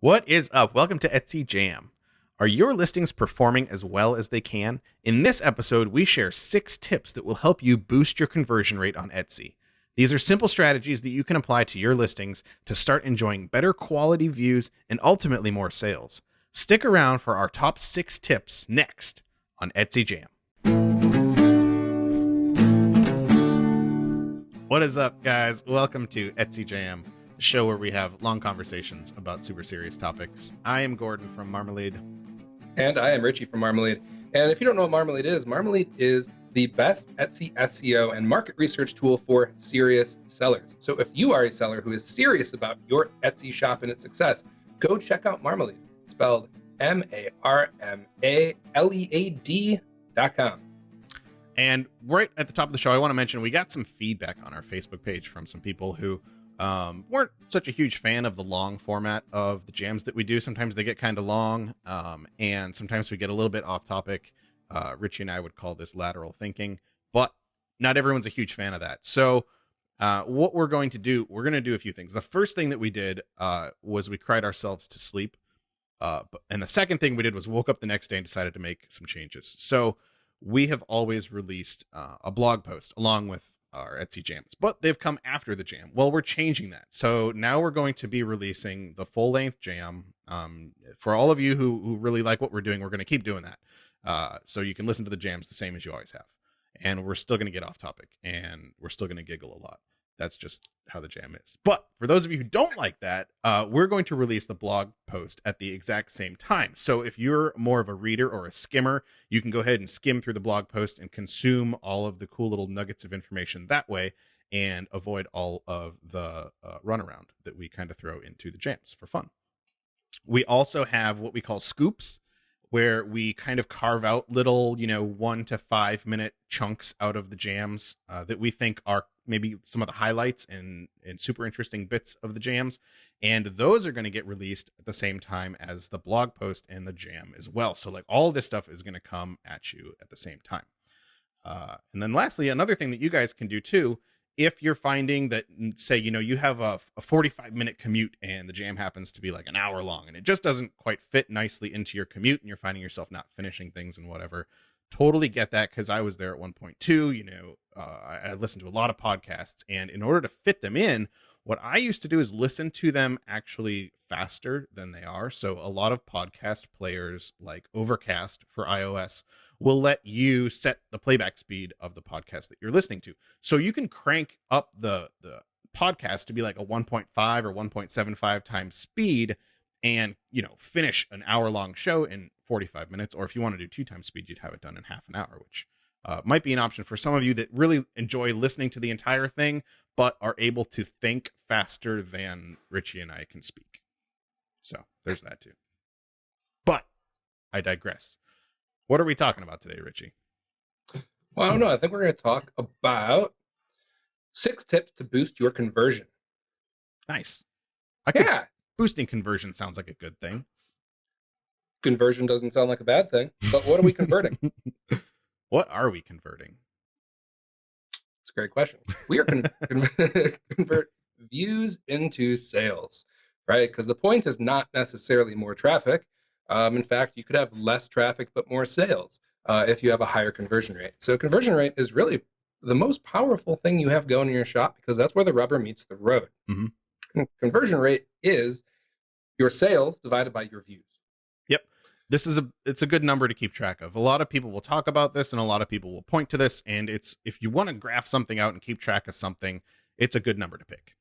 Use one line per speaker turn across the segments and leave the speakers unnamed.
What is up? Welcome to Etsy Jam. Are your listings performing as well as they can? In this episode, we share 6 tips that will help you boost your conversion rate on Etsy. These are simple strategies that you can apply to your listings to start enjoying better quality views and ultimately more sales. Stick around for our top 6 tips next on Etsy Jam. What is up, guys? Welcome to Etsy Jam, the show where we have long conversations about super serious topics. I am Gordon from Marmalead.
And I am Richie from Marmalead. And if you don't know what Marmalead is the best Etsy SEO and market research tool for serious sellers. So if you are a seller who is serious about your Etsy shop and its success, go check out Marmalead, spelled MARMALEAD.com.
And right at the top of the show, I want to mention we got some feedback on our Facebook page from some people who weren't such a huge fan of the long format of the jams that we do. Sometimes they get kind of long, and sometimes we get a little bit off topic. Richie and I would call this lateral thinking, but not everyone's a huge fan of that. So what we're going to do a few things. The first thing that we did was we cried ourselves to sleep. And the second thing we did was woke up the next day and decided to make some changes. So we have always released a blog post along with our Etsy jams, but they've come after the jam. Well, we're changing that. So now we're going to be releasing the full length jam. For all of you who really like what we're doing, we're going to keep doing that. So you can listen to the jams the same as you always have. And we're still going to get off topic and we're still going to giggle a lot. That's just how the jam is. But for those of you who don't like that, we're going to release the blog post at the exact same time. So if you're more of a reader or a skimmer, you can go ahead and skim through the blog post and consume all of the cool little nuggets of information that way and avoid all of the runaround that we kind of throw into the jams for fun. We also have what we call scoops, where we kind of carve out little, 1 to 5 minute chunks out of the jams that we think are maybe some of the highlights and super interesting bits of the jams. And those are going to get released at the same time as the blog post and the jam as well. So like all this stuff is going to come at you at the same time. And then lastly, another thing that you guys can do too, if you're finding that, say, you have a 45-minute commute and the jam happens to be like an hour long and it just doesn't quite fit nicely into your commute and you're finding yourself not finishing things and whatever, totally get that, because I was there at one point too. I listened to a lot of podcasts, and in order to fit them in, what I used to do is listen to them actually faster than they are. So a lot of podcast players like Overcast for iOS will let you set the playback speed of the podcast that you're listening to. So you can crank up the podcast to be like a 1.5 or 1.75 times speed and, finish an hour-long show in 45 minutes. Or if you want to do 2 times speed, you'd have it done in half an hour, which might be an option for some of you that really enjoy listening to the entire thing, but are able to think faster than Richie and I can speak. So there's that too. But I digress. What are we talking about today, Richie?
Well, I don't know. I think we're going to talk about 6 tips to boost your conversion.
Nice. Boosting conversion sounds like a good thing.
Conversion doesn't sound like a bad thing, but what are we converting?
What are we converting?
It's a great question. We are convert views into sales, right? Because the point is not necessarily more traffic. In fact, you could have less traffic but more sales if you have a higher conversion rate. So conversion rate is really the most powerful thing you have going in your shop, because that's where the rubber meets the road. Mm-hmm. Conversion rate is your sales divided by your views.
Yep. It's a good number to keep track of. A lot of people will talk about this and a lot of people will point to this, and if you want to graph something out and keep track of something, it's a good number to pick.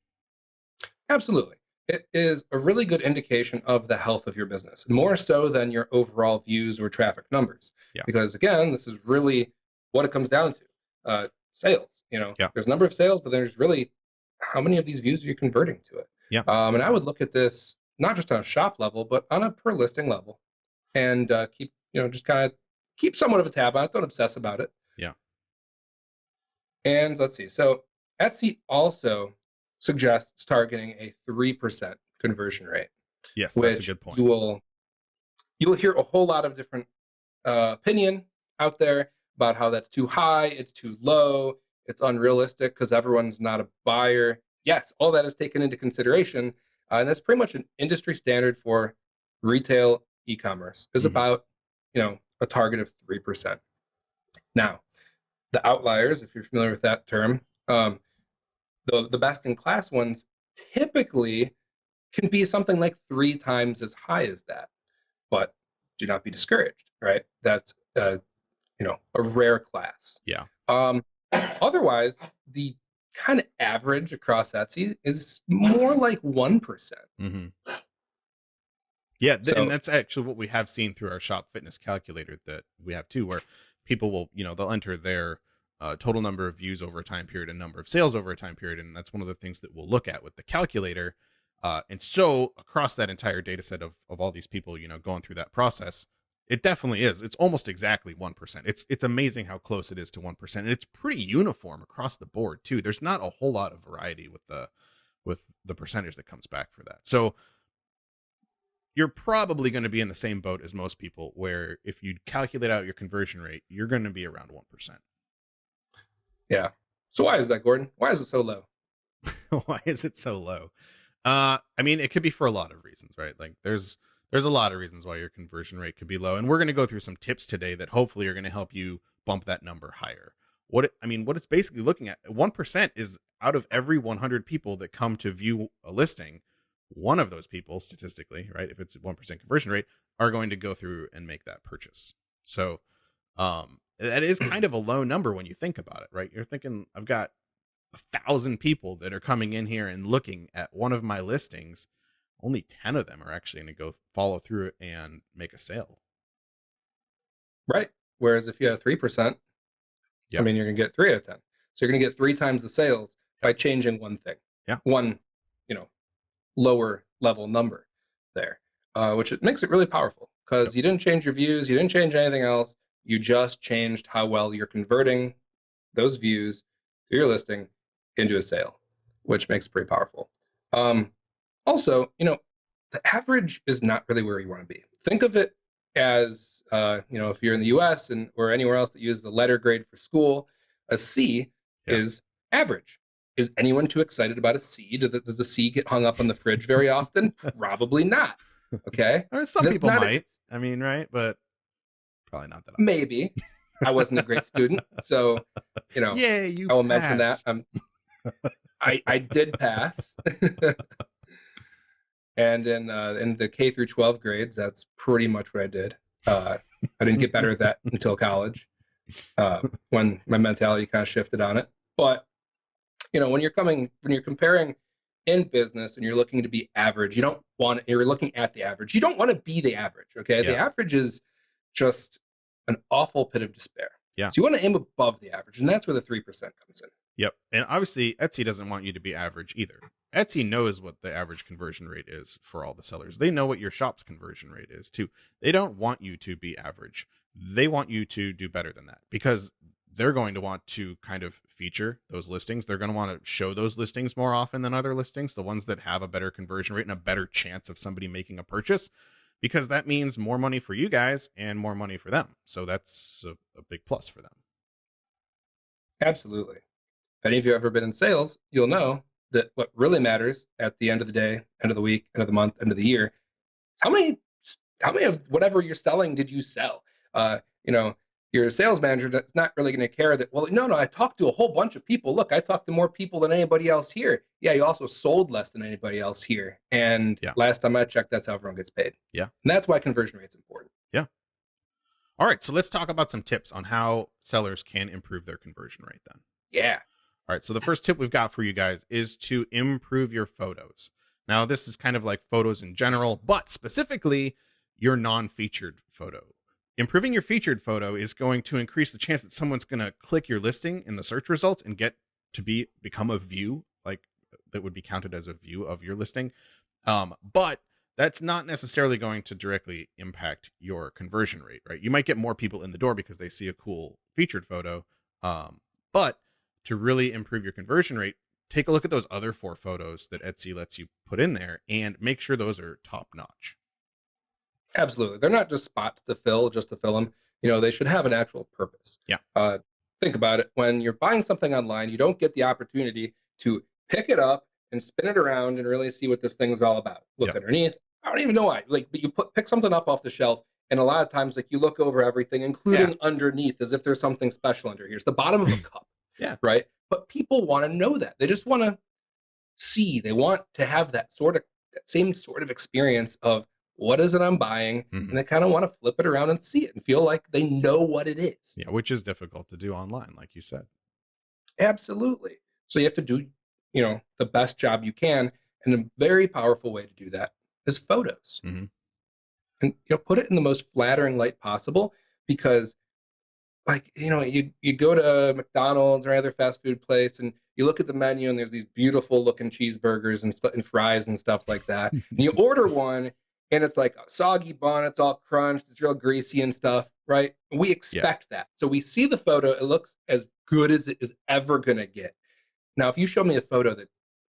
Absolutely. It is a really good indication of the health of your business, more so than your overall views or traffic numbers. Yeah. Because again, this is really what it comes down to. Sales, yeah. There's a number of sales, but there's really how many of these views are you converting to it?
Yeah.
And I would look at this not just on a shop level, but on a per listing level, and just kind of keep somewhat of a tab on it. Don't obsess about it.
Yeah.
And let's see. So Etsy also suggests targeting a 3% conversion rate.
Yes, that's a good point.
You will hear a whole lot of different opinion out there about how that's too high, it's too low, it's unrealistic because everyone's not a buyer. Yes, all that is taken into consideration, And that's pretty much an industry standard for retail e-commerce, is about, a target of 3%. Now, the outliers, if you're familiar with that term, the best in class ones typically can be something like 3 times as high as that. But do not be discouraged, right? That's a rare class.
Yeah.
Otherwise, the kind of average across Etsy is more like 1%.
Yeah, and that's actually what we have seen through our shop fitness calculator that we have too, where people will, they'll enter their total number of views over a time period and number of sales over a time period, and that's one of the things that we'll look at with the calculator. And so across that entire data set of all these people, going through that process, it definitely is. It's almost exactly 1%. It's amazing how close it is to 1%. And it's pretty uniform across the board too. There's not a whole lot of variety with the percentage that comes back for that. So you're probably going to be in the same boat as most people, where if you calculate out your conversion rate, you're going to be around 1%.
Yeah. So why is that, Gordon? Why is it so low?
Why is it so low? I mean, it could be for a lot of reasons, right? Like there's a lot of reasons why your conversion rate could be low. And we're going to go through some tips today that hopefully are going to help you bump that number higher. What it's basically looking at, 1% is out of every 100 people that come to view a listing, one of those people statistically, right, if it's a 1% conversion rate, are going to go through and make that purchase. So that is kind of a low number when you think about it, right? You're thinking, I've got 1,000 people that are coming in here and looking at one of my listings. Only 10 of them are actually going to go follow through and make a sale.
Right. Whereas if you have 3%,
yep.
I mean, you're going to get 3 out of 10. So you're going to get 3 times the sales by changing one thing.
Yeah.
One, lower level number there, which it makes it really powerful because you didn't change your views, you didn't change anything else. You just changed how well you're converting those views to your listing into a sale, which makes it pretty powerful. Also, the average is not really where you want to be. Think of it as, if you're in the US or anywhere else that uses the letter grade for school, a C is average. Is anyone too excited about a C? Does a C get hung up on the fridge very often? Probably not. Okay.
I mean, some people might. I mean, right? But probably not that often.
Maybe. I wasn't a great student, so
I
will mention that. I did pass. And in the K through 12 grades, that's pretty much what I did. I didn't get better at that until college, when my mentality kind of shifted on it. But when you're comparing in business and you're looking to be average, you're looking at the average. You don't want to be the average. Okay. Yeah. The average is just an awful pit of despair.
Yeah.
So you want to aim above the average, and that's where the 3% comes in.
Yep. And obviously Etsy doesn't want you to be average either. Etsy knows what the average conversion rate is for all the sellers. They know what your shop's conversion rate is too. They don't want you to be average. They want you to do better than that, because they're going to want to kind of feature those listings. They're going to want to show those listings more often than other listings, the ones that have a better conversion rate and a better chance of somebody making a purchase, because that means more money for you guys and more money for them. So that's a big plus for them.
Absolutely. If any of you have ever been in sales, you'll know that what really matters at the end of the day, end of the week, end of the month, end of the year, is how many of whatever you're selling did you sell? Your sales manager that's not really going to care that, well, no, I talked to a whole bunch of people. Look, I talked to more people than anybody else here. Yeah, you also sold less than anybody else here. And last time I checked, that's how everyone gets paid.
Yeah.
And that's why conversion rate's important.
Yeah. All right, so let's talk about some tips on how sellers can improve their conversion rate then.
Yeah.
All right, so the first tip we've got for you guys is to improve your photos. Now, this is kind of like photos in general, but specifically your non-featured photo. Improving your featured photo is going to increase the chance that someone's going to click your listing in the search results and get to become a view, like that would be counted as a view of your listing. But that's not necessarily going to directly impact your conversion rate, right? You might get more people in the door because they see a cool featured photo. But to really improve your conversion rate, take a look at those other 4 photos that Etsy lets you put in there and make sure those are top notch.
Absolutely. They're not just spots to fill, just to fill them. They should have an actual purpose.
Yeah.
Think about it. When you're buying something online, you don't get the opportunity to pick it up and spin it around and really see what this thing's all about. Look
Yep.
underneath. I don't even know why. Like, but you pick something up off the shelf, and a lot of times, like, you look over everything, including underneath, as if there's something special under here. It's the bottom of a cup,
Yeah.
right? But people want to know that. They just want to see. They want to have that same sort of experience of what is it I'm buying,
Mhm.
and they kind of want to flip it around and see it and feel like they know what it is.
Yeah, which is difficult to do online, like you said.
Absolutely. So you have to do, the best job you can, and a very powerful way to do that is photos.
Hmm.
And put it in the most flattering light possible, because like, you go to McDonald's or any other fast food place and you look at the menu and there's these beautiful looking cheeseburgers and fries and stuff like that. And you order one and it's like a soggy bun, it's all crunched, it's real greasy and stuff, right? And we expect that. So we see the photo, it looks as good as it is ever going to get. Now, if you show me a photo that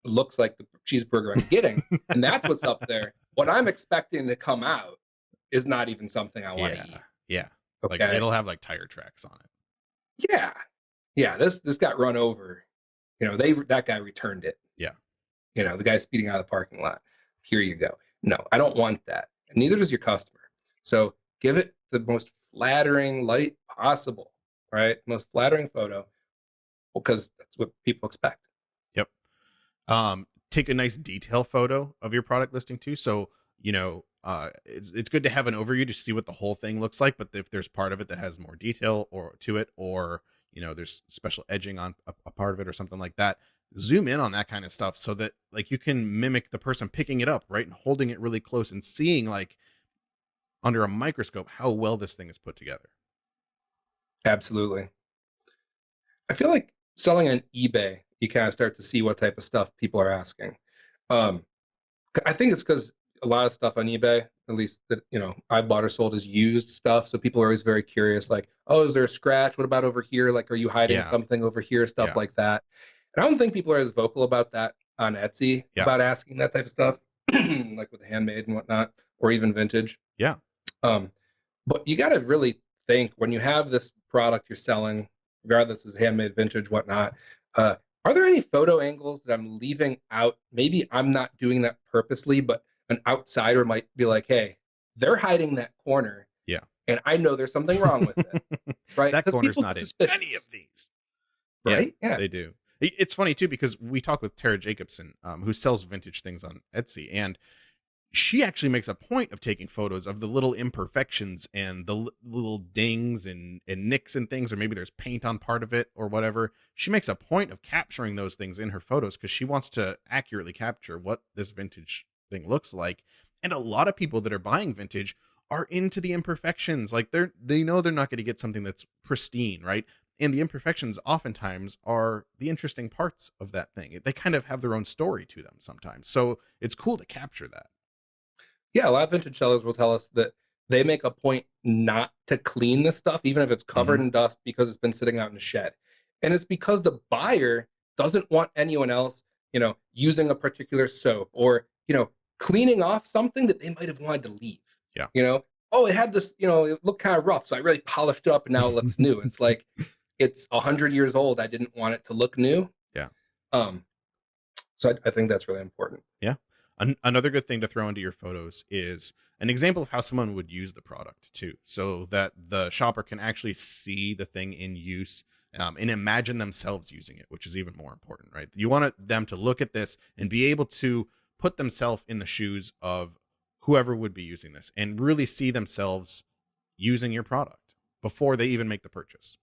looks like the cheeseburger I'm getting, and that's what's up there, what I'm expecting to come out is not even something I want to eat.
Yeah.
Okay.
Like it'll have like tire tracks on it.
Yeah. This got run over. That guy returned it.
Yeah.
The guy speeding out of the parking lot. Here you go. No, I don't want that. And neither does your customer. So give it the most flattering light possible, right? Most flattering photo, because that's what people expect.
Yep. Take a nice detail photo of your product listing too. So, it's good to have an overview to see what the whole thing looks like. But if there's part of it that has more detail or to it, or, there's special edging on a part of it or something like that, zoom in on that kind of stuff so that like you can mimic the person picking it up, right? And holding it really close and seeing like under a microscope how well this thing is put together.
Absolutely. I feel like selling on eBay, you kind of start to see what type of stuff people are asking. I think it's because a lot of stuff on eBay, at least that I've bought or sold, is used stuff. So people are always very curious, like, oh, is there a scratch? What about over here? Like, are you hiding something over here? Stuff like that. And I don't think people are as vocal about that on Etsy about asking that type of stuff, like with handmade and whatnot, or even vintage.
Yeah.
But you got to really think when you have this product you're selling, regardless of handmade, vintage, whatnot. Are there any photo angles that I'm leaving out? Maybe I'm not doing that purposely, but an outsider might be like, hey, they're hiding that corner.
Yeah.
And I know there's something wrong with it. Right?
That corner's not in any of these.
Right?
Yeah. They do. It's funny too, because we talk with Tara Jacobson, who sells vintage things on Etsy, and she actually makes a point of taking photos of the little imperfections and the little dings and nicks and things, or maybe there's paint on part of it or whatever. She makes a point of capturing those things in her photos because she wants to accurately capture what this vintage thing looks like. And a lot of people that are buying vintage are into the imperfections. Like they know they're not going to get something that's pristine, right? And the imperfections oftentimes are the interesting parts of that thing. They kind of have their own story to them sometimes. So it's cool to capture that.
Yeah, a lot of vintage sellers will tell us that they make a point not to clean this stuff, even if it's covered in dust, because it's been sitting out in a shed. And it's because the buyer doesn't want anyone else, using a particular soap or, cleaning off something that they might have wanted to leave.
Yeah.
Oh, it had this, it looked kind of rough, so I really polished it up and now it looks new. It's like, it's 100 years old. I didn't want it to look new.
Yeah.
So I think that's really important.
Yeah. Another good thing to throw into your photos is an example of how someone would use the product too, so that the shopper can actually see the thing in use and imagine themselves using it, which is even more important, right? You want them to look at this and be able to put themselves in the shoes of whoever would be using this and really see themselves using your product before they even make the purchase.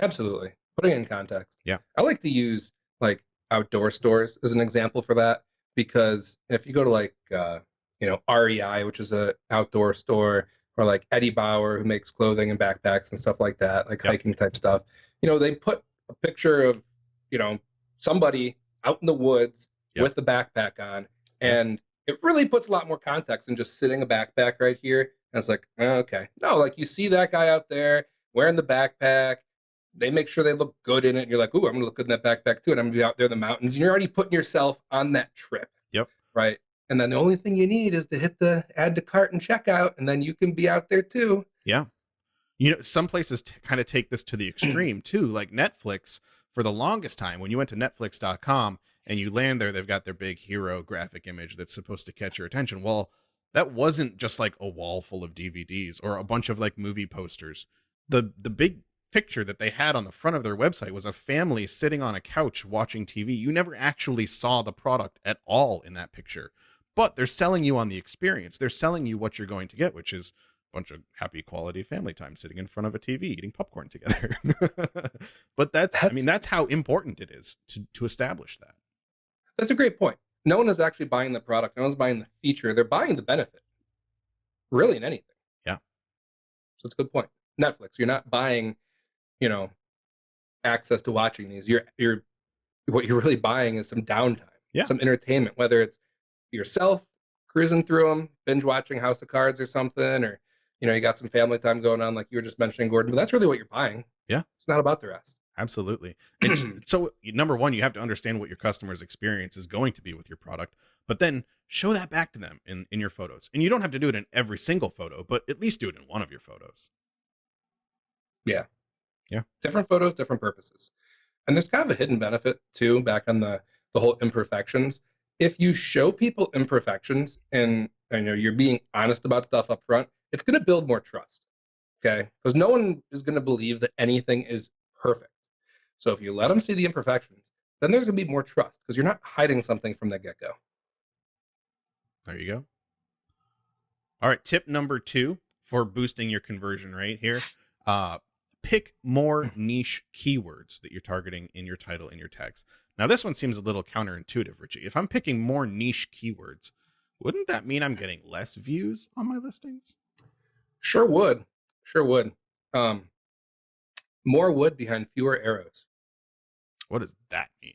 Absolutely. Putting it in context.
Yeah.
I like to use like outdoor stores as an example for that. Because if you go to like, REI, which is an outdoor store, or like Eddie Bauer, who makes clothing and backpacks and stuff like that, like hiking type stuff, they put a picture of, somebody out in the woods with a backpack on. And it really puts a lot more context than just sitting a backpack right here. And it's like, oh, okay. No, like you see that guy out there wearing the backpack. They make sure they look good in it. And you're like, ooh, I'm going to look good in that backpack too. And I'm going to be out there in the mountains. And you're already putting yourself on that trip.
Yep.
Right. And then the only thing you need is to hit the add to cart and checkout. And then you can be out there too.
Yeah. Some places kind of take this to the extreme too. Like Netflix, for the longest time, when you went to Netflix.com and you land there, they've got their big hero graphic image that's supposed to catch your attention. Well, that wasn't just like a wall full of DVDs or a bunch of like movie posters. The big picture that they had on the front of their website was a family sitting on a couch watching TV. You never actually saw the product at all in that picture, but they're selling you on the experience. They're selling you what you're going to get, which is a bunch of happy quality family time sitting in front of a TV eating popcorn together. But that's how important it is to establish that.
That's a great point. No one is actually buying the product. No one's buying the feature. They're buying the benefit, really, in anything.
Yeah.
So it's a good point. Netflix, you're not buying, access to watching these. You're what you're really buying is some downtime, some entertainment, whether it's yourself cruising through them, binge watching House of Cards or something, or you got some family time going on, like you were just mentioning, Gordon. But that's really what you're buying.
Yeah,
it's not about the rest.
Absolutely. It's so number one, you have to understand what your customer's experience is going to be with your product, but then show that back to them in your photos. And you don't have to do it in every single photo, but at least do it in one of your photos.
Yeah.
Yeah.
Different photos, different purposes. And there's kind of a hidden benefit too, back on the whole imperfections. If you show people imperfections and you're being honest about stuff up front, it's going to build more trust. Okay? Because no one is going to believe that anything is perfect. So if you let them see the imperfections, then there's going to be more trust because you're not hiding something from the get-go.
There you go. All right. Tip number 2 for boosting your conversion rate here. Pick more niche keywords that you're targeting in your title and your tags. Now, this one seems a little counterintuitive, Richie. If I'm picking more niche keywords, wouldn't that mean I'm getting less views on my listings?
Sure would. More wood behind fewer arrows.
What does that mean?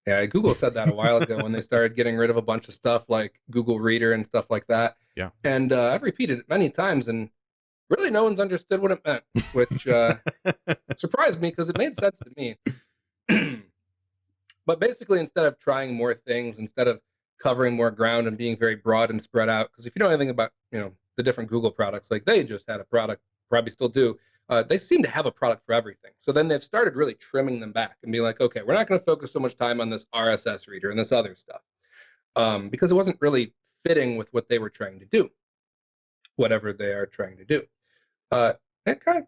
Yeah, Google said that a while ago when they started getting rid of a bunch of stuff like Google Reader and stuff like that.
Yeah.
And I've repeated it many times, and really no one's understood what it meant, which surprised me because it made sense to me. But basically, instead of trying more things, instead of covering more ground and being very broad and spread out, because if you know anything about the different Google products, like they just had a product, probably still do, they seem to have a product for everything. So then they've started really trimming them back and being like, okay, we're not going to focus so much time on this RSS reader and this other stuff, because it wasn't really fitting with what they were trying to do, whatever they are trying to do. It kind of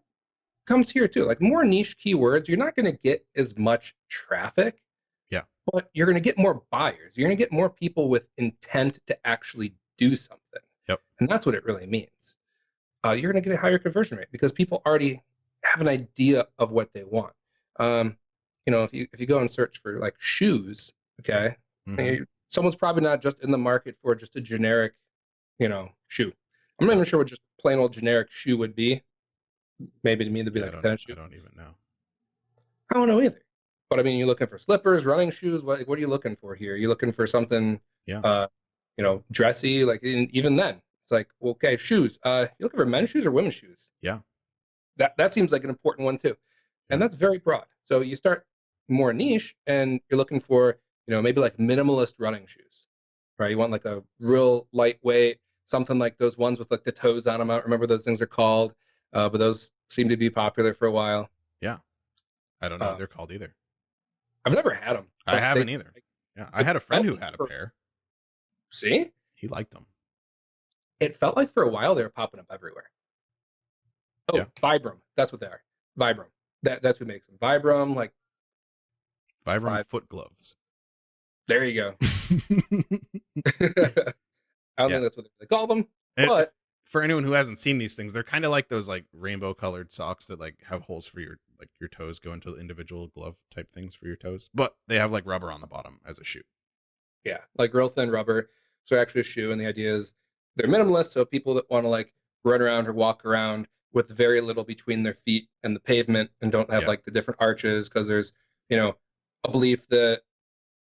comes here too, like more niche keywords, you're not going to get as much traffic.
Yeah.
But you're going to get more buyers. You're going to get more people with intent to actually do something.
Yep.
And that's what it really means. You're going to get a higher conversion rate because people already have an idea of what they want. If you go and search for like shoes, okay, someone's probably not just in the market for just a generic, shoe. I'm not even sure what just plain old generic shoe would be. Maybe to me, that'd be like a tennis shoe.
I don't even know.
I don't know either. But I mean, you're looking for slippers, running shoes. What are you looking for here? You're looking for something, dressy. Like even then, it's like, well, okay, shoes. You're looking for men's shoes or women's shoes?
Yeah.
That seems like an important one too, and that's very broad. So you start more niche, and you're looking for, maybe like minimalist running shoes, right? You want like a real lightweight, something like those ones with like the toes on them. I don't remember those things are called, but those seem to be popular for a while.
Yeah. I don't know what they're called either.
I've never had them.
I haven't either. Yeah, I had a friend who had a pair.
See?
He liked them.
It felt like for a while they were popping up everywhere. Oh, yeah. Vibram. That's what they are. Vibram. That's what makes them. Vibram, like
Vibram foot gloves.
There you go. I don't think that's what they call them. But
for anyone who hasn't seen these things, they're kind of like those like rainbow colored socks that like have holes for your toes go into individual glove type things for your toes, but they have like rubber on the bottom as a shoe.
Yeah, like real thin rubber. So actually a shoe, and the idea is they're minimalist, so people that want to like run around or walk around with very little between their feet and the pavement and don't have like the different arches, because there's a belief that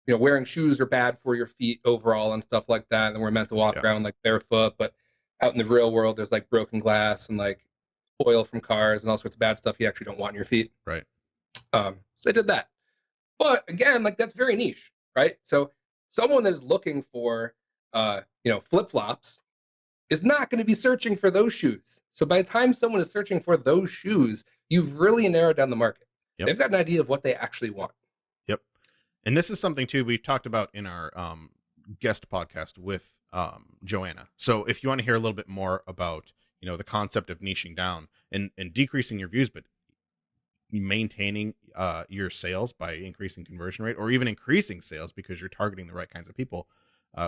wearing shoes are bad for your feet overall and stuff like that, and we're meant to walk around like barefoot, but out in the real world, there's like broken glass and like oil from cars and all sorts of bad stuff you actually don't want in your feet.
Right.
So they did that. But again, like that's very niche, right? So someone that is looking for, flip-flops is not going to be searching for those shoes. So by the time someone is searching for those shoes, you've really narrowed down the market. Yep. They've got an idea of what they actually want.
Yep. And this is something too we've talked about in our guest podcast with Joanna. So if you want to hear a little bit more about, the concept of niching down and decreasing your views, but maintaining your sales by increasing conversion rate, or even increasing sales because you're targeting the right kinds of people,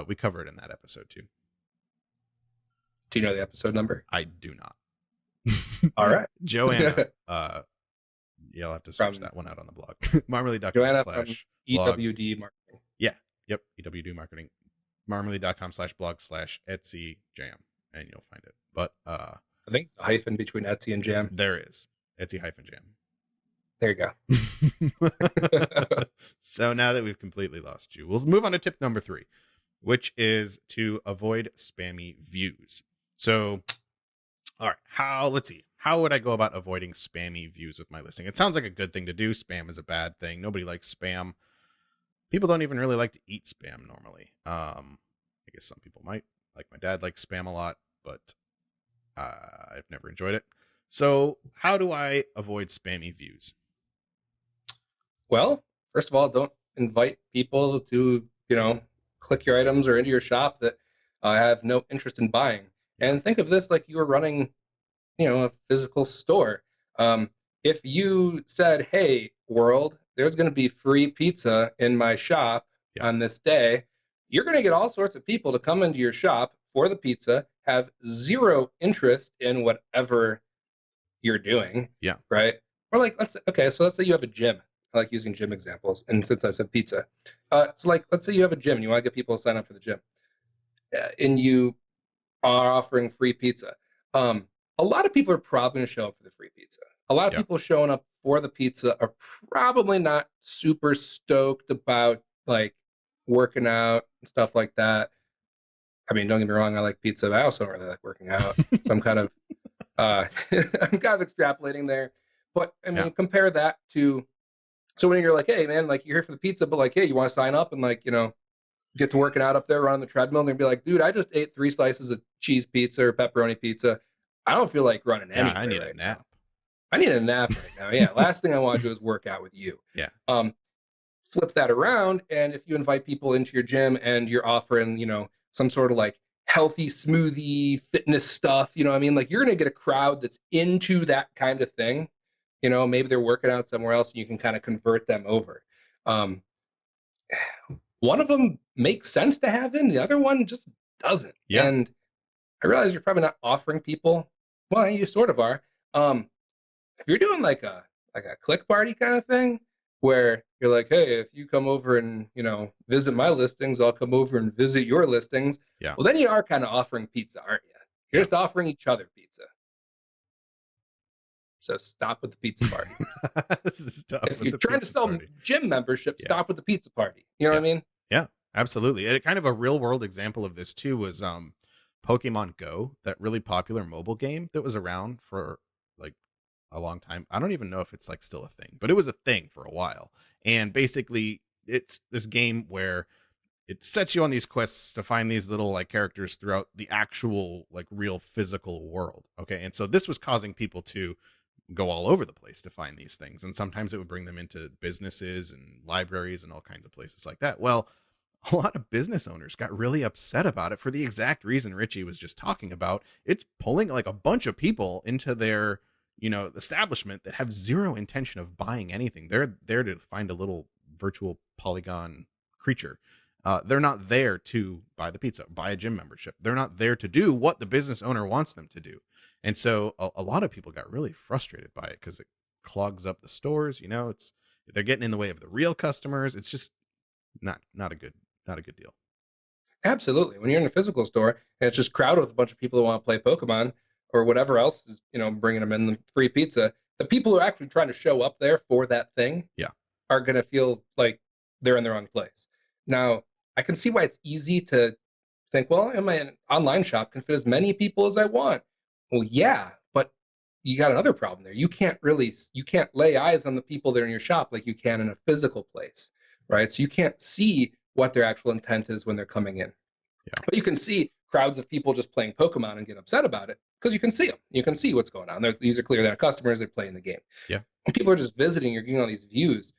we cover it in that episode too.
Do you know the episode number?
I do not.
All right.
Joanna, you'll have to search that one out on the blog.
Marmalead.com/EWD marketing.
Yeah. Yep. EWD marketing. Marmalead.com/blog/Etsy jam, and you'll find it. But
I think it's a hyphen between Etsy and jam.
There is Etsy-jam.
There you go.
So now that we've completely lost you, we'll move on to tip number 3, which is to avoid spammy views. So, all right, let's see. How would I go about avoiding spammy views with my listing? It sounds like a good thing to do. Spam is a bad thing. Nobody likes spam. People don't even really like to eat spam normally. I guess some people might. Like my dad likes spam a lot, but I've never enjoyed it. So how do I avoid spammy views?
Well, first of all, don't invite people to, click your items or into your shop that have no interest in buying. And think of this like you were running, a physical store. If you said, hey, world, there's going to be free pizza in my shop on this day, you're going to get all sorts of people to come into your shop for the pizza, have zero interest in whatever you're doing.
Yeah.
Right. Or like, let's say you have a gym. I like using gym examples. And since I said pizza, so like, let's say you have a gym and you want to get people to sign up for the gym, and you are offering free pizza. A lot of people are probably going to show up for the free pizza. A lot of people showing up for the pizza are probably not super stoked about like working out and stuff like that. I mean, don't get me wrong, I like pizza, but I also don't really like working out. So I'm kind of extrapolating there. But I mean, compare that to, so when you're like, hey man, like you're here for the pizza, but like, hey, you want to sign up and like, get to working out up there on the treadmill, and they'd be like, dude, I just ate 3 slices of cheese pizza or pepperoni pizza. I don't feel like running anywhere.
I need a nap.
Now. I need a nap right now. Yeah. Last thing I want to do is work out with you.
Yeah.
Flip that around, and if you invite people into your gym and you're offering, some sort of like healthy smoothie fitness stuff, you know what I mean? Like you're going to get a crowd that's into that kind of thing. Maybe they're working out somewhere else and you can kind of convert them over. One of them makes sense to have in, the other one just doesn't.
Yeah.
And I realize you're probably not offering people, well, you sort of are. If you're doing like a click party kind of thing, where you're like, hey, if you come over and, visit my listings, I'll come over and visit your listings.
Yeah.
Well, then you are kind of offering pizza, aren't you? You're just offering each other pizza. So stop with the pizza party. If you're trying to sell gym membership, stop with the pizza party. You know what I mean?
Yeah, absolutely. And kind of a real world example of this too was Pokemon Go, that really popular mobile game that was around for like a long time. I don't even know if it's like still a thing, but it was a thing for a while. And basically it's this game where it sets you on these quests to find these little like characters throughout the actual like real physical world. Okay. And so this was causing people to go all over the place to find these things. And sometimes it would bring them into businesses and libraries and all kinds of places like that. Well, a lot of business owners got really upset about it for the exact reason Richie was just talking about. It's pulling like a bunch of people into their, establishment that have zero intention of buying anything. They're there to find a little virtual polygon creature. They're not there to buy the pizza, buy a gym membership. They're not there to do what the business owner wants them to do. And so a lot of people got really frustrated by it because it clogs up the stores. They're getting in the way of the real customers. It's just not a good deal.
Absolutely. When you're in a physical store and it's just crowded with a bunch of people who want to play Pokemon or whatever else is, bringing them in the free pizza, the people who are actually trying to show up there for that thing are going to feel like they're in the wrong place. Now, I can see why it's easy to think, well, my online shop can fit as many people as I want. Well, yeah, but you got another problem there. You can't lay eyes on the people that are in your shop like you can in a physical place, right? So you can't see what their actual intent is when they're coming in. Yeah. But you can see crowds of people just playing Pokemon and get upset about it because you can see them. You can see what's going on. These are clearly their customers. They're playing the game.
Yeah.
When people are just visiting, you're getting all these views.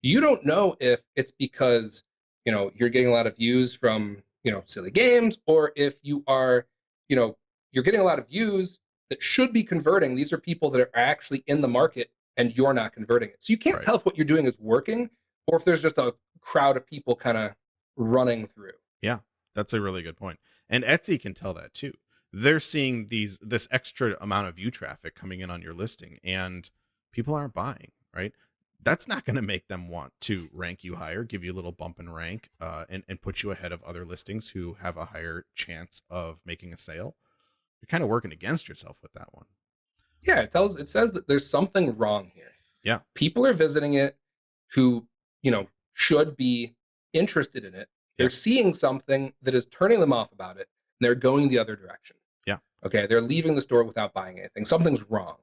you don't know if it's because, you're getting a lot of views from, silly games, or if you're getting a lot of views that should be converting. These are people that are actually in the market and you're not converting it. So you can't
Right.
tell if what you're doing is working or if there's just a crowd of people kind of running through.
Yeah, that's a really good point. And Etsy can tell that too. They're seeing this extra amount of view traffic coming in on your listing, and people aren't buying, right? That's not going to make them want to rank you higher, give you a little bump in rank, and put you ahead of other listings who have a higher chance of making a sale. You're kind of working against yourself with that one.
Yeah, it says that there's something wrong here.
Yeah.
People are visiting it who, should be interested in it. They're seeing something that is turning them off about it, and they're going the other direction.
Yeah.
Okay, they're leaving the store without buying anything. Something's wrong.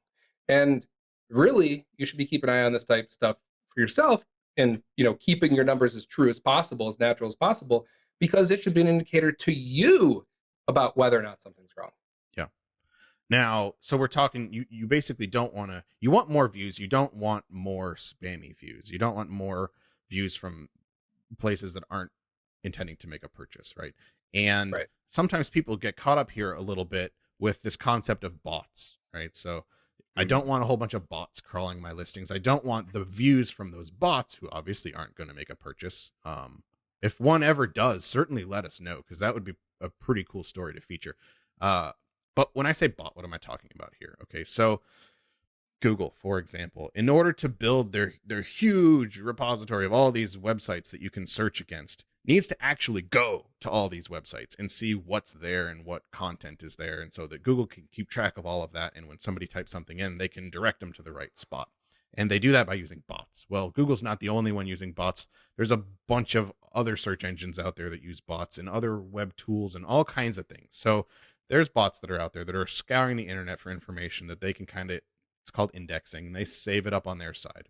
And really, you should be keeping an eye on this type of stuff for yourself and, keeping your numbers as true as possible, as natural as possible, because it should be an indicator to you about whether or not something's wrong.
Yeah. Now, so we're talking, you basically don't want to, you want more views. You don't want more spammy views. You don't want more views from places that aren't intending to make a purchase, right? And
Right.
sometimes people get caught up here a little bit with this concept of bots, right? So I don't want a whole bunch of bots crawling my listings. I don't want the views from those bots who obviously aren't going to make a purchase. If one ever does, certainly let us know, because that would be a pretty cool story to feature. But when I say bot, what am I talking about here? Okay, so Google, for example, in order to build their huge repository of all these websites that you can search against, needs to actually go to all these websites and see what's there and what content is there, and so that Google can keep track of all of that, and when somebody types something in, they can direct them to the right spot. And they do that by using bots. Well, Google's not the only one using bots. There's a bunch of other search engines out there that use bots and other web tools and all kinds of things. So there's bots that are out there that are scouring the internet for information that they can it's called indexing, and they save it up on their side.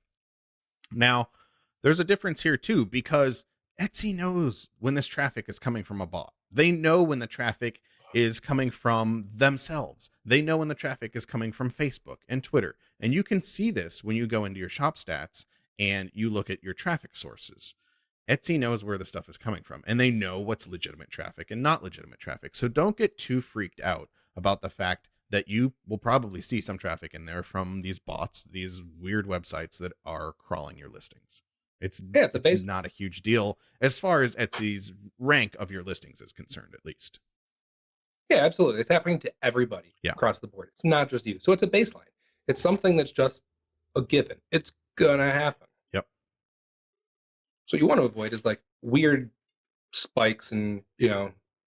Now, there's a difference here too, because Etsy knows when this traffic is coming from a bot. They know when the traffic is coming from themselves. They know when the traffic is coming from Facebook and Twitter. And you can see this when you go into your shop stats and you look at your traffic sources. Etsy knows where the stuff is coming from, and they know what's legitimate traffic and not legitimate traffic. So don't get too freaked out about the fact that you will probably see some traffic in there from these bots, these weird websites that are crawling your listings. It's not a huge deal as far as Etsy's rank of your listings is concerned, at least.
Yeah, absolutely. It's happening to everybody across the board. It's not just you. So it's a baseline. It's something that's just a given. It's gonna happen.
Yep.
So you want to avoid is like weird spikes in,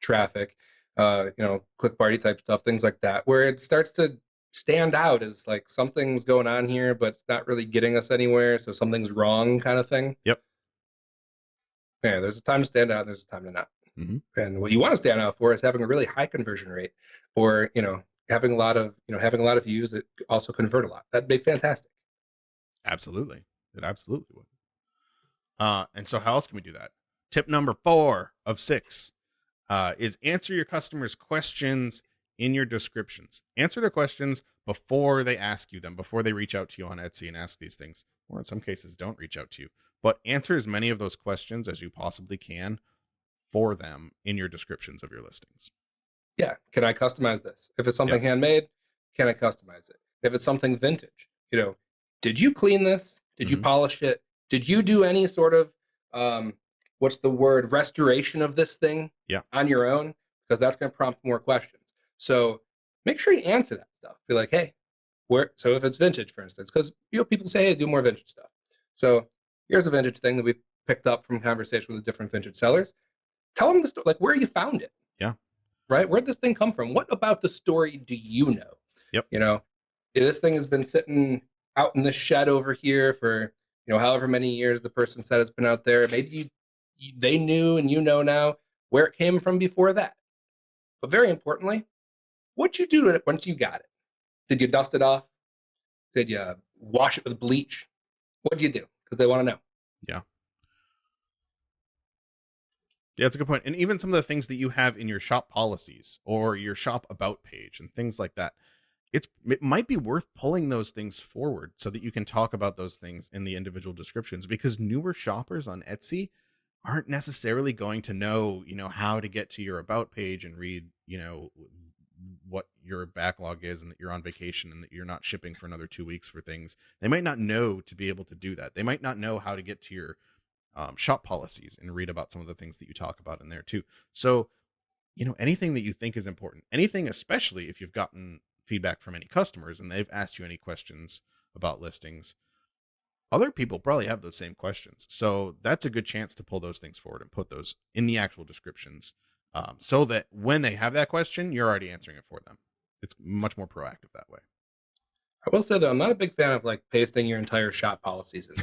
traffic, click party type stuff, things like that, where it starts to stand out as like something's going on here, but it's not really getting us anywhere. So something's wrong kind of thing.
Yep.
Yeah, there's a time to stand out and there's a time to not.
Mm-hmm.
And what you want to stand out for is having a really high conversion rate, or having a lot of views that also convert a lot. That'd be fantastic.
Absolutely, it absolutely would. And so how else can we do that? Tip number 4 of 6 is answer your customers' questions in your descriptions. Answer their questions before they ask you them, before they reach out to you on Etsy and ask these things, or in some cases don't reach out to you. But answer as many of those questions as you possibly can for them in your descriptions of your listings.
Yeah. Can I customize this? If it's something handmade, can I customize it? If it's something vintage, did you clean this? Did you polish it? Did you do any sort of, what's the word, restoration of this thing on your own? Because that's going to prompt more questions. So make sure you answer that stuff. Be like, hey, so if it's vintage, for instance, because people say, hey, do more vintage stuff. So here's a vintage thing that we've picked up from conversation with different vintage sellers. Tell them the story, like where you found it.
Yeah.
Right? Where'd this thing come from? What about the story do you know?
Yep.
This thing has been sitting out in the shed over here for, however many years the person said it's been out there. Maybe they knew and now where it came from before that. But very importantly, what'd you do to it once you got it? Did you dust it off? Did you wash it with bleach? What'd you do? Because they want to know.
Yeah. Yeah, that's a good point. And even some of the things that you have in your shop policies or your shop about page and things like that. it might be worth pulling those things forward so that you can talk about those things in the individual descriptions, because newer shoppers on Etsy aren't necessarily going to know, how to get to your about page and read, what your backlog is, and that you're on vacation and that you're not shipping for another 2 weeks for things. They might not know to be able to do that. They might not know how to get to your shop policies and read about some of the things that you talk about in there too. So, anything that you think is important, anything, especially if you've gotten feedback from any customers and they've asked you any questions about listings, other people probably have those same questions. So that's a good chance to pull those things forward and put those in the actual descriptions, so that when they have that question, you're already answering it for them. It's much more proactive that way.
I will say though, I'm not a big fan of like pasting your entire shop policies in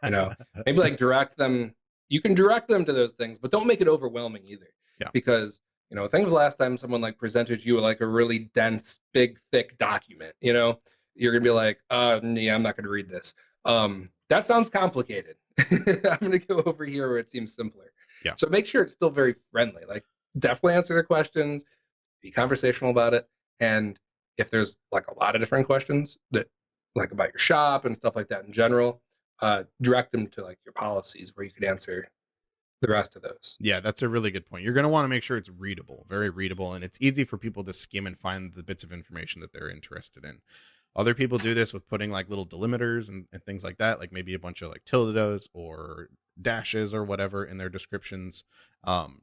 there. Maybe like direct them. You can direct them to those things, but don't make it overwhelming either.
Yeah.
Because I think of the last time someone like presented you like a really dense, big, thick document. You're gonna be like, yeah, I'm not gonna read this. That sounds complicated. I'm gonna go over here where it seems simpler.
Yeah.
So make sure it's still very friendly. Like definitely answer the questions, be conversational about it, and if there's like a lot of different questions that like about your shop and stuff like that in general, direct them to like your policies where you could answer the rest of those.
Yeah, that's a really good point. You're going to want to make sure it's readable, very readable, and it's easy for people to skim and find the bits of information that they're interested in. Other people do this with putting like little delimiters and things like that, like maybe a bunch of like tildes or dashes or whatever in their descriptions.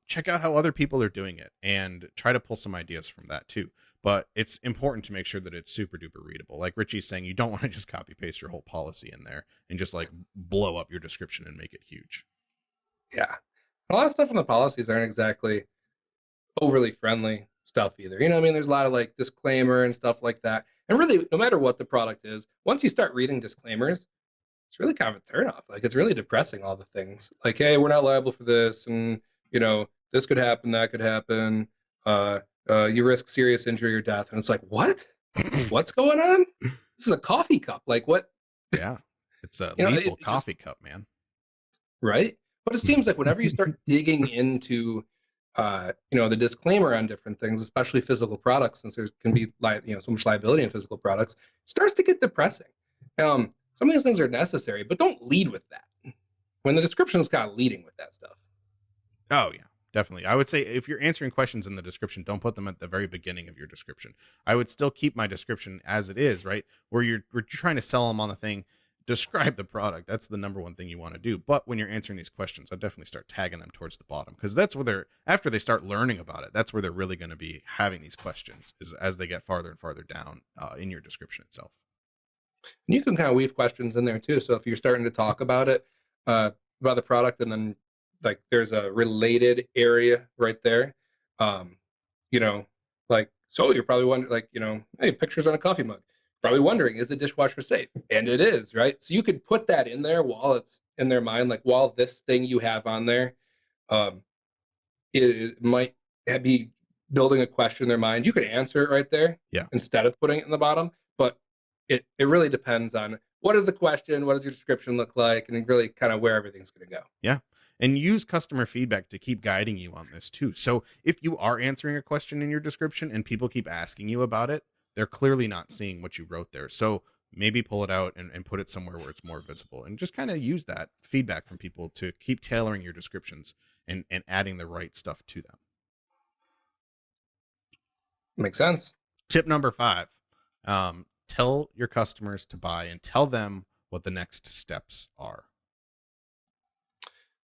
Check out how other people are doing it and try to pull some ideas from that too. But it's important to make sure that it's super duper readable. Like Richie's saying, you don't want to just copy paste your whole policy in there and just like blow up your description and make it huge.
Yeah. A lot of stuff in the policies aren't exactly overly friendly stuff either. There's a lot of like disclaimer and stuff like that. And really, no matter what the product is, once you start reading disclaimers, it's really kind of a turnoff. Like it's really depressing, all the things. Like, hey, we're not liable for this, and this could happen, that could happen. You risk serious injury or death. And it's like, what? What's going on? This is a coffee cup. Like what?
Yeah. It's a lethal coffee cup, man.
Right? But it seems like whenever you start digging into the disclaimer on different things, especially physical products, since there can be so much liability in physical products, it starts to get depressing. Some of these things are necessary, but don't lead with that. When the description is kind of leading with that stuff.
Oh yeah, definitely. I would say if you're answering questions in the description, don't put them at the very beginning of your description. I would still keep my description as it is, right? Where you're trying to sell them on the thing. Describe the product. That's the number one thing you want to do. But when you're answering these questions, I'd definitely start tagging them towards the bottom, because that's where after they start learning about it, that's where they're really going to be having these questions, is as they get farther and farther down in your description itself.
And you can kind of weave questions in there too. So if you're starting to talk about it, about the product, and then like there's a related area right there, like, so you're probably wondering, like, hey, pictures on a coffee mug. Probably wondering, is the dishwasher safe? And it is, right? So you could put that in there while it's in their mind, like while this thing you have on there, it might be building a question in their mind. You could answer it right there, instead of putting it in the bottom. But it really depends on what is the question, what does your description look like, and really kind of where everything's going to go.
Yeah. And use customer feedback to keep guiding you on this too. So if you are answering a question in your description and people keep asking you about it, they're clearly not seeing what you wrote there. So maybe pull it out and put it somewhere where it's more visible, and just kind of use that feedback from people to keep tailoring your descriptions and adding the right stuff to them.
Makes sense.
Tip number 5, tell your customers to buy and tell them what the next steps are.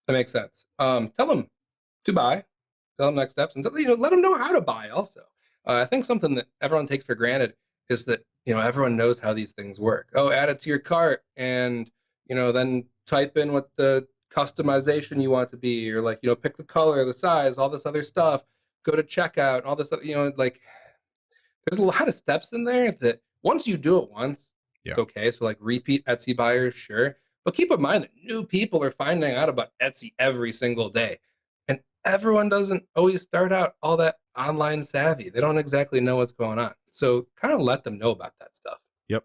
That makes sense. Tell them to buy, tell them next steps, and let them know how to buy also. I think something that everyone takes for granted is that everyone knows how these things work. Oh, add it to your cart, and then type in what the customization you want to be, or like pick the color, the size, all this other stuff. Go to checkout, all this like there's a lot of steps in there that once you do it once, it's okay. So like repeat Etsy buyers, sure. But keep in mind that new people are finding out about Etsy every single day. And everyone doesn't always start out all that online savvy. They don't exactly know what's going on. So kind of let them know about that stuff.
Yep.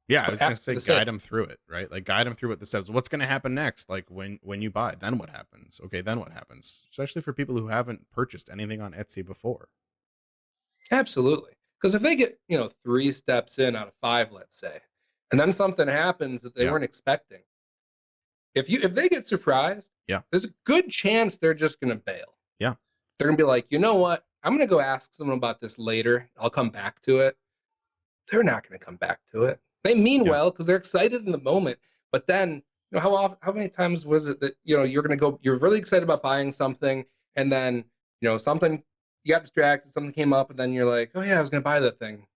Yeah, I was going to say guide them through it, right? Like guide them through what the steps. What's going to happen next? Like when you buy, then what happens? Okay, then what happens? Especially for people who haven't purchased anything on Etsy before.
Absolutely. Because if they get, 3 steps in out of 5, let's say, and then something happens that they weren't expecting, if they get surprised, there's a good chance they're just going to bail.
Yeah.
They're going to be like, you know what? I'm going to go ask someone about this later. I'll come back to it. They're not going to come back to it. They mean well because they're excited in the moment. But then, how many times was it that, you're really excited about buying something, and then, something, you got distracted, something came up, and then you're like, oh yeah, I was going to buy that thing.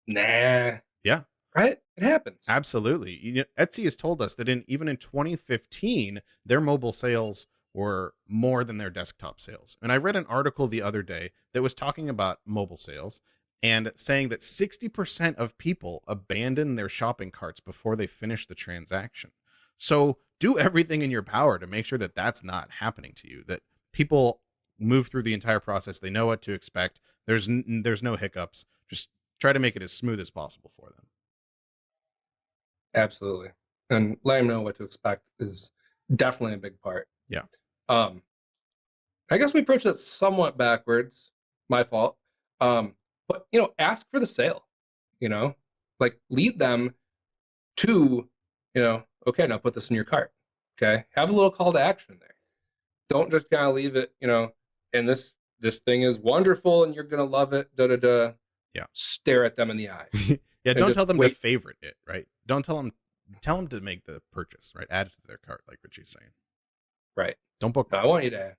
Nah.
Yeah.
Right? It happens.
Absolutely. Etsy has told us that even in 2015, their mobile sales were more than their desktop sales. And I read an article the other day that was talking about mobile sales and saying that 60% of people abandon their shopping carts before they finish the transaction. So do everything in your power to make sure that that's not happening to you, that people move through the entire process. They know what to expect. There's no hiccups. Just try to make it as smooth as possible for them.
Absolutely. And letting them know what to expect is definitely a big part.
Yeah.
I guess we approached it somewhat backwards. My fault. But, ask for the sale, like lead them to, okay, now put this in your cart. Okay. Have a little call to action there. Don't just kind of leave it, and this thing is wonderful and you're going to love it.
Yeah.
Stare at them in the eye.
Yeah. Don't tell them to favorite it, right? Don't tell them to make the purchase, right? Add it to their cart, like Richie's saying.
Right.
Don't bookmark.
I want you to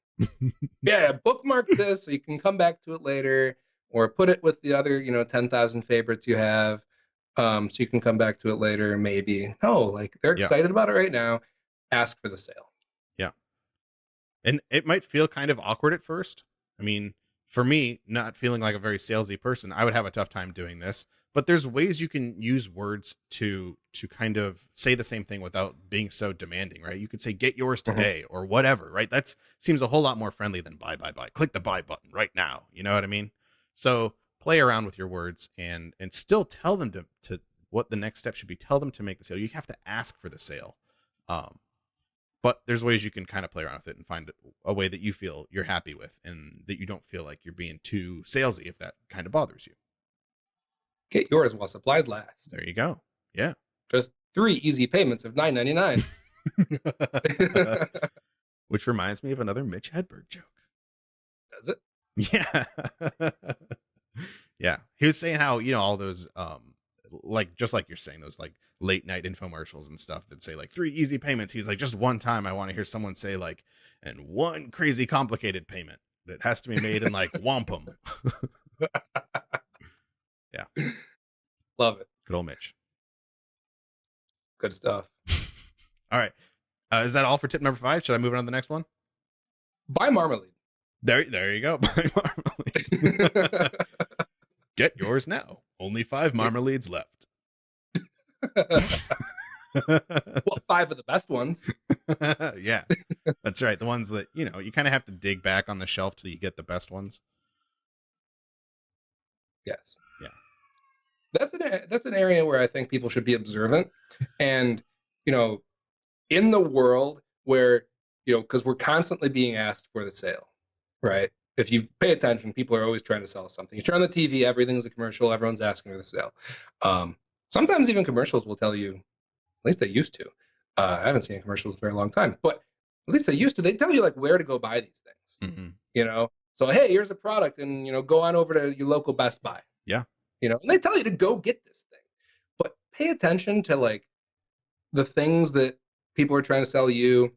bookmark this so you can come back to it later, or put it with the other, 10,000 favorites you have, so you can come back to it later, maybe. No, like they're excited about it right now. Ask for the sale.
Yeah. And it might feel kind of awkward at first. I mean, for me, not feeling like a very salesy person, I would have a tough time doing this. But there's ways you can use words to kind of say the same thing without being so demanding, right? You could say, get yours today, or whatever, right? That seems a whole lot more friendly than buy. Click the buy button right now. You know what I mean? So play around with your words and still tell them to what the next step should be. Tell them to make the sale. You have to ask for the sale. But there's ways you can kind of play around with it and find a way that you feel you're happy with and that you don't feel like you're being too salesy if that kind of bothers you.
Get yours while supplies last.
There you go. Yeah.
Just 3 easy payments of $9.99.
Which reminds me of another Mitch Hedberg joke.
Does it?
Yeah. Yeah. He was saying how, all those, just like you're saying, those like late night infomercials and stuff that say like 3 easy payments. He's like, just one time I want to hear someone say like, and 1 crazy complicated payment that has to be made in like wampum. Yeah.
Love it.
Good old Mitch.
Good stuff.
All right. Is that all for tip number 5? Should I move on to the next one?
Buy Marmalead.
There you go. Buy Marmalead. Get yours now. Only 5 Marmaleads left.
Well, 5 of the best ones.
Yeah. That's right. The ones that, you kind of have to dig back on the shelf till you get the best ones.
Yes.
Yeah.
That's an area where I think people should be observant, and in the world where because we're constantly being asked for the sale, right? If you pay attention, people are always trying to sell something. You turn on the TV, everything's a commercial, everyone's asking for the sale. Sometimes even commercials will tell you, at least they used to. I haven't seen commercials in a very long time, but at least they used to. They tell you like where to go buy these things.
Mm-hmm.
So hey, here's a product, and go on over to your local Best Buy.
Yeah.
And they tell you to go get this thing, but pay attention to like the things that people are trying to sell you,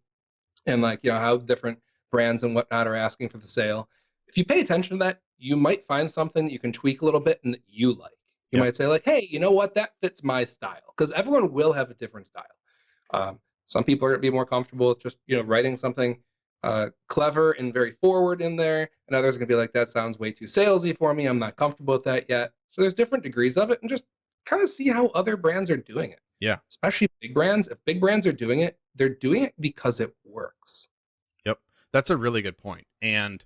and like how different brands and whatnot are asking for the sale. If you pay attention to that, you might find something that you can tweak a little bit and that you like. You might say like, hey, you know what, that fits my style, because everyone will have a different style. Some people are going to be more comfortable with just writing something clever and very forward in there, and others are going to be like, that sounds way too salesy for me, I'm not comfortable with that yet. So there's different degrees of it, and just kind of see how other brands are doing it.
Yeah.
Especially big brands. If big brands are doing it, they're doing it because it works.
Yep. That's a really good point. And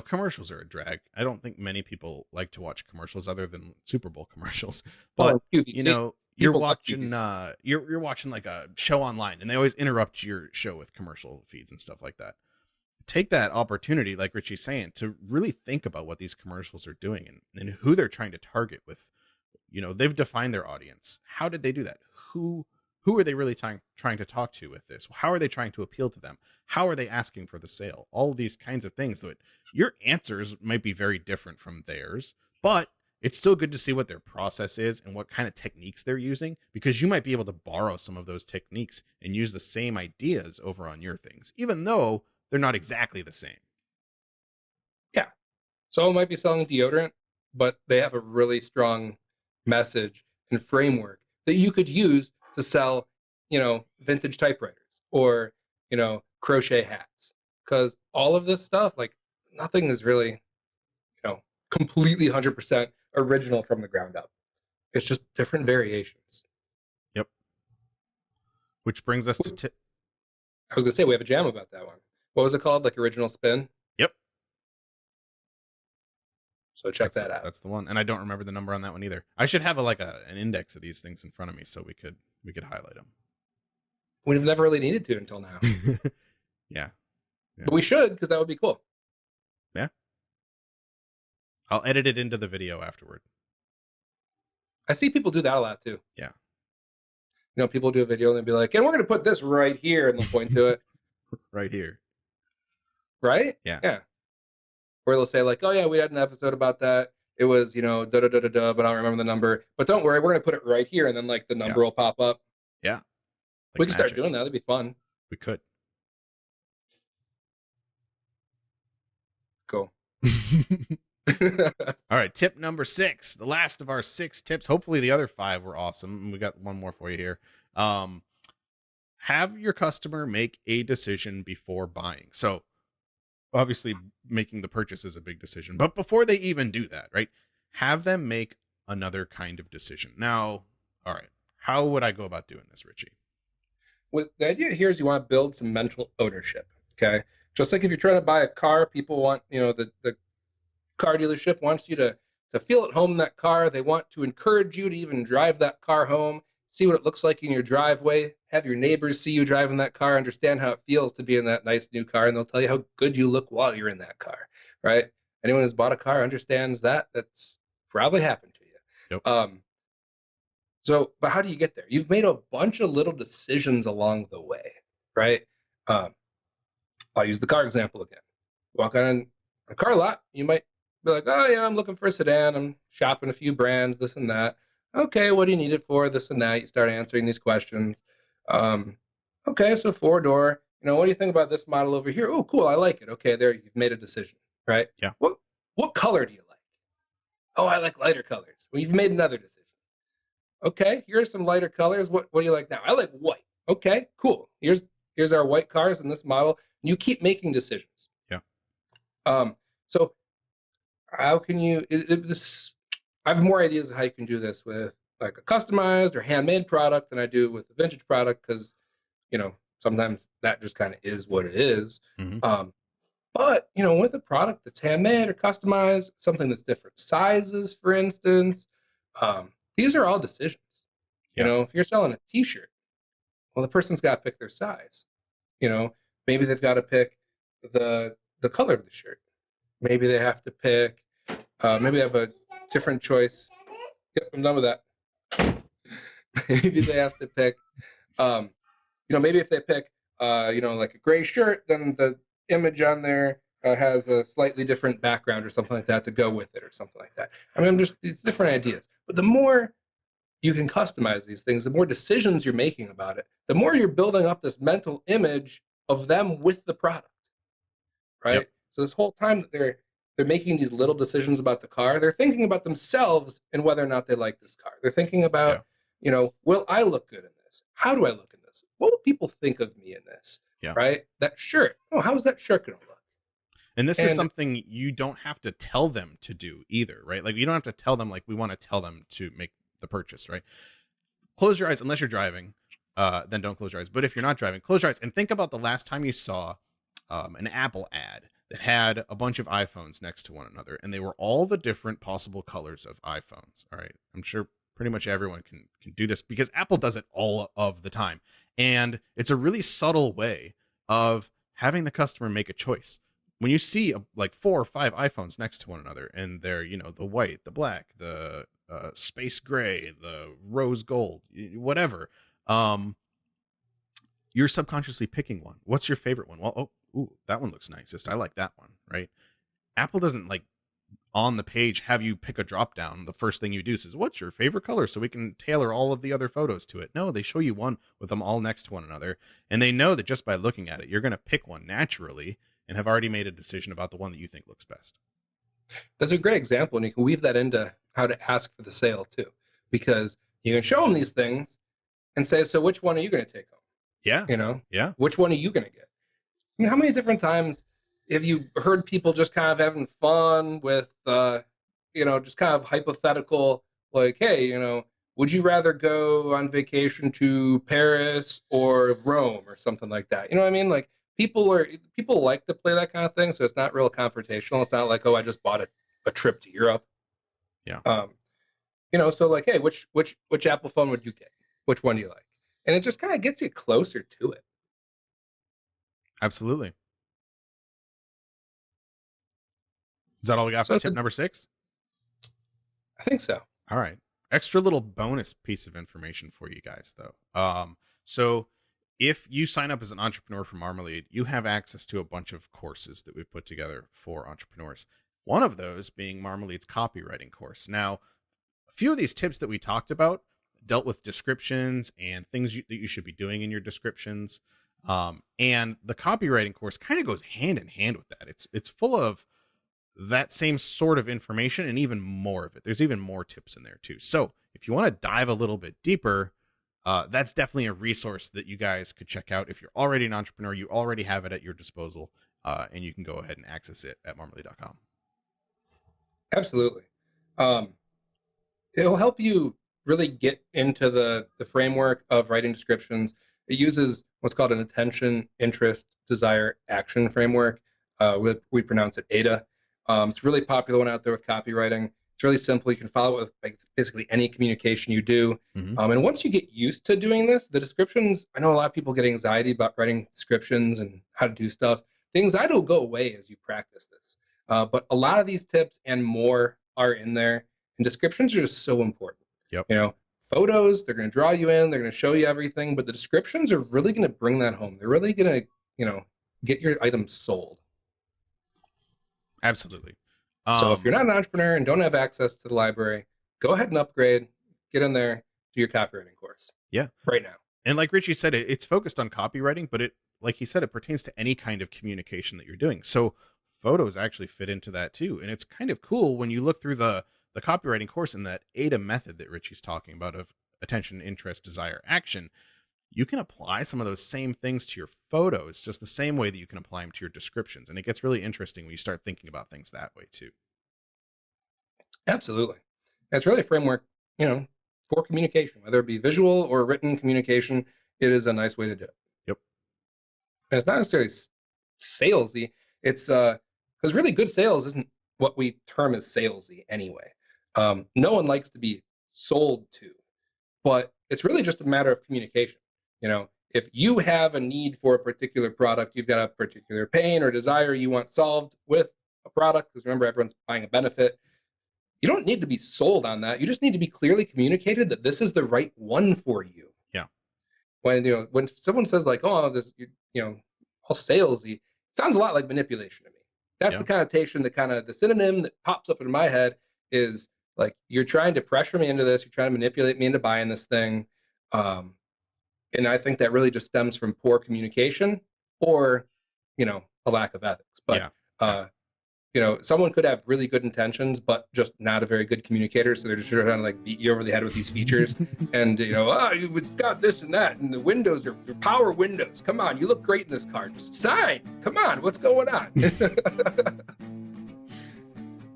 commercials are a drag. I don't think many people like to watch commercials other than Super Bowl commercials. But you're watching you're watching like a show online, and they always interrupt your show with commercial feeds and stuff like that. take that opportunity, like Richie's saying, to really think about what these commercials are doing and who they're trying to target with. They've defined their audience. How did they do that? Who are they really trying to talk to with this? How are they trying to appeal to them? How are they asking for the sale? All of these kinds of things. That your answers might be very different from theirs, but it's still good to see what their process is and what kind of techniques they're using, because you might be able to borrow some of those techniques and use the same ideas over on your things, even though they're not exactly the same.
Yeah. Someone might be selling deodorant, but they have a really strong message and framework that you could use to sell, vintage typewriters or, crochet hats. Because all of this stuff, like nothing is really, completely 100% original from the ground up. It's just different variations.
Yep. Which brings us to
I was going to say, we have a jam about that one. What was it called? Like Original Spin?
Yep.
So check that out.
That's the one. And I don't remember the number on that one either. I should have an index of these things in front of me so we could highlight them.
We've never really needed to until now.
Yeah.
But we should, because that would be cool.
Yeah. I'll edit it into the video afterward.
I see people do that a lot too.
Yeah.
People do a video and they'll be like, and we're going to put this right here, and they'll point to it.
Right here.
Right?
Yeah.
Yeah. Or they'll say like, oh yeah, we had an episode about that. It was, da da da da da, but I don't remember the number. But don't worry, we're going to put it right here, and then like the number will pop up.
Yeah.
Like we can start doing that. That'd be fun.
We could.
Cool.
All right, tip number 6, the last of our 6 tips. Hopefully the other 5 were awesome. We got one more for you here. Have your customer make a decision before buying. So obviously making the purchase is a big decision, but before they even do that, right, have them make another kind of decision. Now, all right, how would I go about doing this, Richie?
Well, the idea here is you want to build some mental ownership. Okay. Just like if you're trying to buy a car, people want, the car dealership wants you to feel at home in that car. They want to encourage you to even drive that car home, see what it looks like in your driveway, have your neighbors see you driving that car, understand how it feels to be in that nice new car, and they'll tell you how good you look while you're in that car, right? Anyone who's bought a car understands that. That's probably happened to you.
Yep.
But how do you get there? You've made a bunch of little decisions along the way, right? I'll use the car example again. Walk on a car lot, you might be like, oh yeah, I'm looking for a sedan. I'm shopping a few brands, this and that. Okay, what do you need it for? This and that. You start answering these questions. Okay, so 4-door. What do you think about this model over here? Oh, cool, I like it. Okay, there, you've made a decision, right?
Yeah.
What color do you like? Oh, I like lighter colors. Well, you've made another decision. Okay, here's some lighter colors. What do you like now? I like white. Okay, cool. Here's our white cars in this model. You keep making decisions.
Yeah.
So how can you? I have more ideas of how you can do this with like a customized or handmade product than I do with a vintage product, because sometimes that just kind of is what it is.
Mm-hmm.
But with a product that's handmade or customized, something that's different sizes, for instance, these are all decisions.
Yeah.
If you're selling a T-shirt, well, the person's got to pick their size. Maybe they've got to pick the color of the shirt. Maybe they have to pick. Maybe they have a different choice. Yep, I'm done with that. Maybe they have to pick. Maybe if they pick, like a gray shirt, then the image on there has a slightly different background or something like that to go with it, or something like that. I mean, it's different ideas. But the more you can customize these things, the more decisions you're making about it, the more you're building up this mental image of them with the product, right? Yep. So this whole time that they're making these little decisions about the car, they're thinking about themselves and whether or not they like this car. They're thinking about, will I look good in this? How do I look in this? What will people think of me in this?
Yeah.
Right? That shirt. Oh, how is that shirt going to look?
And this is something you don't have to tell them to do either, right? Like, you don't have to tell them, like, we want to tell them to make the purchase, right? Close your eyes, unless you're driving, then don't close your eyes. But if you're not driving, close your eyes and think about the last time you saw an Apple ad that had a bunch of iPhones next to one another, and they were all the different possible colors of iPhones. All right. I'm sure pretty much everyone can do this because Apple does it all of the time. And it's a really subtle way of having the customer make a choice. When you see like 4 or 5 iPhones next to one another, and they're, you know, the white, the black, the space gray, the rose gold, whatever, you're subconsciously picking one. What's your favorite one? Well, that one looks nicest. I like that one, right? Apple doesn't like on the page have you pick a drop down. The first thing you do is, what's your favorite color, so we can tailor all of the other photos to it. No, they show you one with them all next to one another, and they know that just by looking at it, you're going to pick one naturally and have already made a decision about the one that you think looks best.
That's a great example, and you can weave that into how to ask for the sale too, because you can show them these things and say, so which one are you going to take home?
Yeah.
You know,
Yeah.
which one are you going to get? I mean, how many different times have you heard people just kind of having fun with, you know, just kind of hypothetical, like, hey, you know, would you rather go on vacation to Paris or Rome or something like that? You know what I mean? Like, people like to play that kind of thing, so it's not real confrontational. It's not like, oh, I just bought a trip to Europe.
Yeah.
You know, so like, hey, which Apple phone would you get? Which one do you like? And it just kind of gets you closer to it.
Absolutely. Is that all we got for tip number 6?
I think so.
All right. Extra little bonus piece of information for you guys, though. So if you sign up as an entrepreneur for Marmalead, you have access to a bunch of courses that we've put together for entrepreneurs. One of those being Marmalead's copywriting course. Now, a few of these tips that we talked about dealt with descriptions and things that you should be doing in your descriptions. And the copywriting course kind of goes hand in hand with that. It's full of that same sort of information and even more of it. There's even more tips in there too. So if you want to dive a little bit deeper, that's definitely a resource that you guys could check out. If you're already an entrepreneur, you already have it at your disposal, and you can go ahead and access it at marmalead.com.
Absolutely. It'll help you really get into the framework of writing descriptions. It uses what's called an attention, interest, desire, action framework. We pronounce it ADA. It's a really popular one out there with copywriting. It's really simple. You can follow it with basically any communication you do.
Mm-hmm.
And once you get used to doing this, the descriptions, I know a lot of people get anxiety about writing descriptions and how to do stuff. The anxiety will go away as you practice this. But a lot of these tips and more are in there. And descriptions are just so important.
Yep.
You know, photos, they're going to draw you in, they're going to show you everything, but the descriptions are really going to bring that home. They're really going to, you know, get your items sold.
Absolutely.
So if you're not an entrepreneur and don't have access to the library, go ahead and upgrade, get in there, do your copywriting course.
Yeah.
Right now.
And like Richie said, it's focused on copywriting, but like he said, it pertains to any kind of communication that you're doing. So photos actually fit into that too. And it's kind of cool when you look through the copywriting course and that ADA method that Richie's talking about of attention, interest, desire, action. You can apply some of those same things to your photos, just the same way that you can apply them to your descriptions. And it gets really interesting when you start thinking about things that way too.
Absolutely. It's really a framework, you know, for communication, whether it be visual or written communication. It is a nice way to do it.
Yep.
And it's not necessarily salesy. It's because really good sales isn't what we term as salesy anyway. No one likes to be sold to, but it's really just a matter of communication. You know, if you have a need for a particular product, you've got a particular pain or desire you want solved with a product, because remember, everyone's buying a benefit. You don't need to be sold on that. You just need to be clearly communicated that this is the right one for you.
Yeah.
When someone says like, oh, this, you know, all salesy, it sounds a lot like manipulation to me. That's the connotation, the synonym that pops up in my head is like, you're trying to pressure me into this. You're trying to manipulate me into buying this thing. And I think that really just stems from poor communication or, you know, a lack of ethics. But, you know, someone could have really good intentions, but just not a very good communicator. So they're just trying to like beat you over the head with these features. And, you know, you've got this and that. And the windows are power windows. Come on, you look great in this car. Just sign. Come on, what's going on?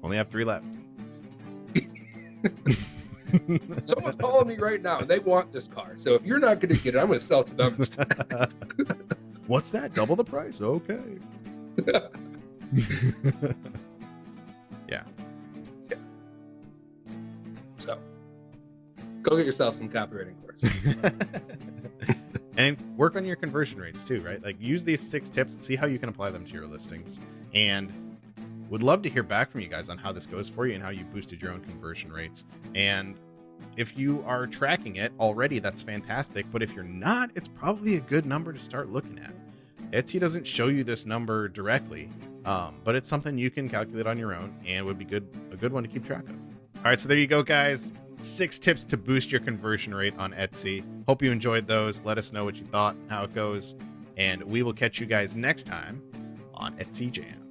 Only have 3 left.
Someone's calling me right now and they want this car. So if you're not going to get it, I'm going to sell it to them instead.
What's that? Double the price? Okay. Yeah.
So go get yourself some copywriting course.
And work on your conversion rates too, right? Like use these 6 tips and see how you can apply them to your listings. And would love to hear back from you guys on how this goes for you and how you boosted your own conversion rates. And if you are tracking it already, that's fantastic. But if you're not, it's probably a good number to start looking at. Etsy doesn't show you this number directly, but it's something you can calculate on your own and would be a good one to keep track of. All right, so there you go, guys. 6 tips to boost your conversion rate on Etsy. Hope you enjoyed those. Let us know what you thought, how it goes, and we will catch you guys next time on Etsy Jam.